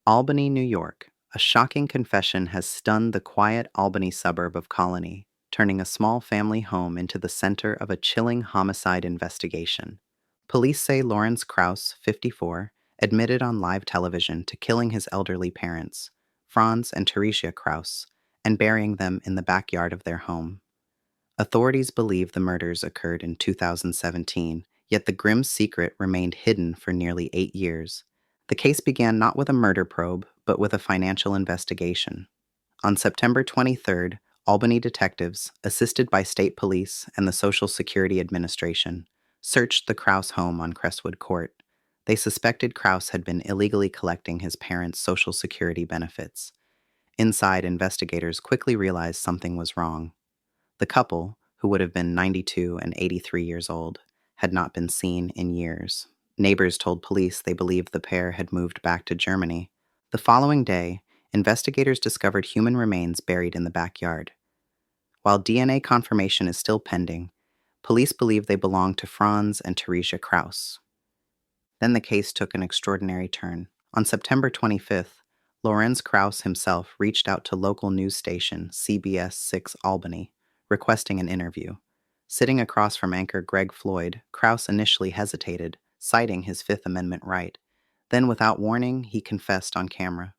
Albany, New York. A shocking confession has stunned the quiet Albany suburb of Colony, turning a small family home into the center of a chilling homicide investigation. Police say Lorenz Kraus, 54, admitted on live television to killing his elderly parents, Franz and Teresia Kraus, and burying them in the backyard of their home. Authorities believe the murders occurred in 2017, yet the grim secret remained hidden for nearly 8 years. The case began not with a murder probe, but with a financial investigation. On September 23rd, Albany detectives, assisted by state police and the Social Security Administration, searched the Kraus home on Crestwood Court. They suspected Kraus had been illegally collecting his parents' Social Security benefits. Inside, investigators quickly realized something was wrong. The couple, who would have been 92 and 83 years old, had not been seen in years. Neighbors told police they believed the pair had moved back to Germany. The following day, investigators discovered human remains buried in the backyard. While DNA confirmation is still pending, police believe they belonged to Franz and Teresia Kraus. Then the case took an extraordinary turn. On September 25th, Lorenz Kraus himself reached out to local news station CBS 6 Albany, requesting an interview. Sitting across from anchor Greg Floyd, Kraus initially hesitated, citing his Fifth Amendment right. Then, without warning, he confessed on camera.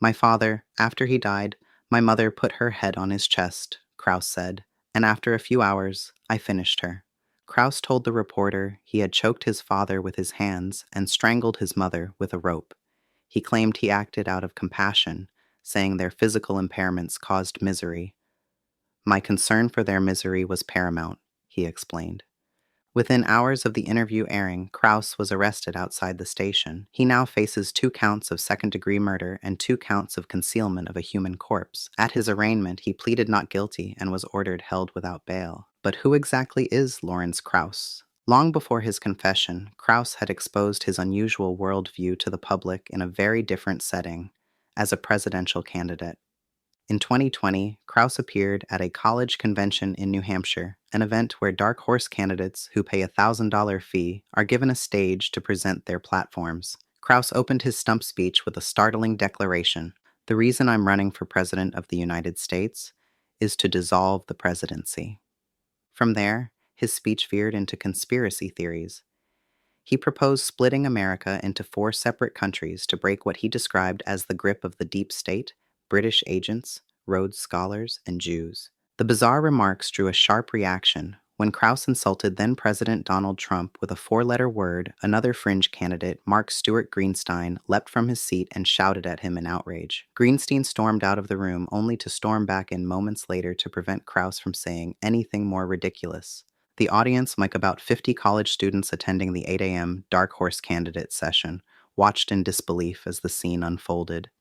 "My father, after he died, my mother put her head on his chest," Kraus said, "and after a few hours, I finished her." Kraus told the reporter he had choked his father with his hands and strangled his mother with a rope. He claimed he acted out of compassion, saying their physical impairments caused misery. "My concern for their misery was paramount," he explained. Within hours of the interview airing, Kraus was arrested outside the station. He now faces 2 counts of second-degree murder and 2 counts of concealment of a human corpse. At his arraignment, he pleaded not guilty and was ordered held without bail. But who exactly is Lorenz Kraus? Long before his confession, Kraus had exposed his unusual worldview to the public in a very different setting, as a presidential candidate. In 2020, Kraus appeared at a college convention in New Hampshire, an event where dark horse candidates who pay a $1,000 fee are given a stage to present their platforms. Kraus opened his stump speech with a startling declaration: "The reason I'm running for President of the United States is to dissolve the presidency." From there, his speech veered into conspiracy theories. He proposed splitting America into 4 separate countries to break what he described as the grip of the deep state, British agents, Rhodes Scholars, and Jews. The bizarre remarks drew a sharp reaction. When Kraus insulted then-President Donald Trump with a 4-letter word, another fringe candidate, Mark Stewart Greenstein, leapt from his seat and shouted at him in outrage. Greenstein stormed out of the room only to storm back in moments later to prevent Kraus from saying anything more ridiculous. The audience, like about 50 college students attending the 8 a.m. Dark Horse Candidate session, watched in disbelief as the scene unfolded.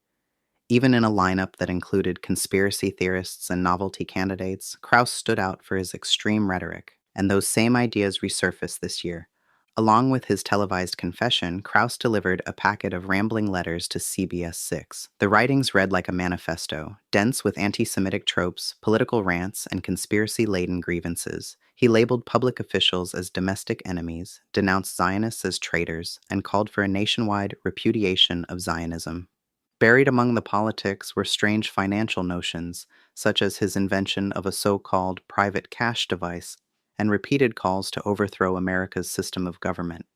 Even in a lineup that included conspiracy theorists and novelty candidates, Kraus stood out for his extreme rhetoric, and those same ideas resurfaced this year. Along with his televised confession, Kraus delivered a packet of rambling letters to CBS 6. The writings read like a manifesto, dense with anti-Semitic tropes, political rants, and conspiracy-laden grievances. He labeled public officials as domestic enemies, denounced Zionists as traitors, and called for a nationwide repudiation of Zionism. Buried among the politics were strange financial notions, such as his invention of a so-called private cash device and repeated calls to overthrow America's system of government.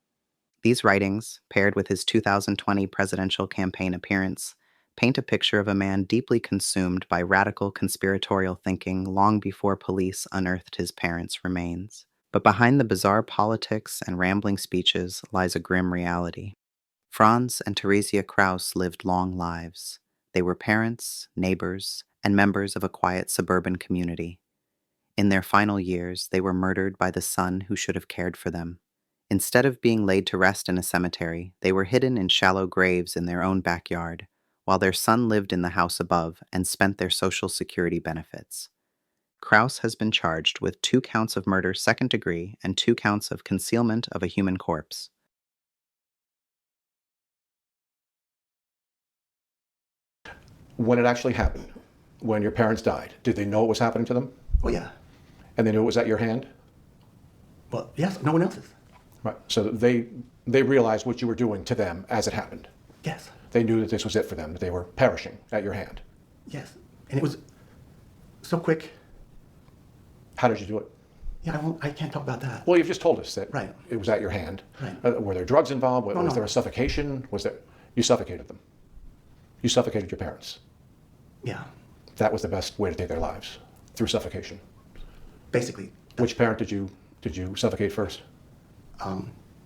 These writings, paired with his 2020 presidential campaign appearance, paint a picture of a man deeply consumed by radical conspiratorial thinking long before police unearthed his parents' remains. But behind the bizarre politics and rambling speeches lies a grim reality. Franz and Teresia Kraus lived long lives. They were parents, neighbors, and members of a quiet suburban community. In their final years, they were murdered by the son who should have cared for them. Instead of being laid to rest in a cemetery, they were hidden in shallow graves in their own backyard, while their son lived in the house above and spent their Social Security benefits. Kraus has been charged with 2 counts of murder second degree and 2 counts of concealment of a human corpse. When it actually happened, when your parents died, did they know what was happening to them? Oh, yeah. And they knew it was at your hand? Well, yes, no one else's. Right. So they realized what you were doing to them as it happened. Yes. They knew that this was it for them, that they were perishing at your hand. Yes. And it was so quick. How did you do it? Yeah, I can't talk about that. Well, you've just told us that Right. it was at your hand. Right. Were there drugs involved? Was no. there a suffocation? You suffocated them? You suffocated your parents? Yeah, That was the best way to take their lives, through suffocation. basically. Which parent did you suffocate first?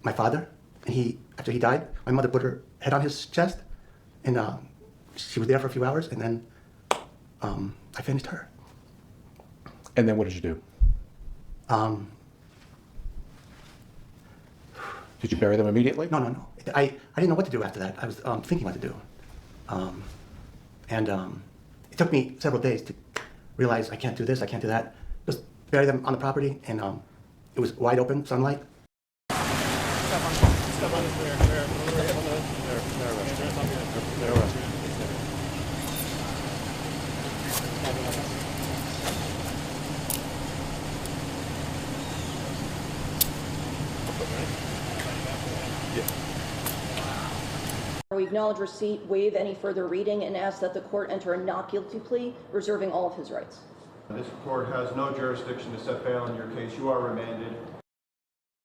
My father, and after he died, my mother put her head on his chest, and she was there for a few hours, and then I finished her. And then what did you do? Did you bury them immediately? No. I didn't know what to do after that. I was thinking what to do. And it took me several days to realize I can't do this, I can't do that. Just bury them on the property, and it was wide open, sunlight. We acknowledge receipt, waive any further reading, and ask that the court enter a not guilty plea, reserving all of his rights. This court has no jurisdiction to set bail in your case. You are remanded.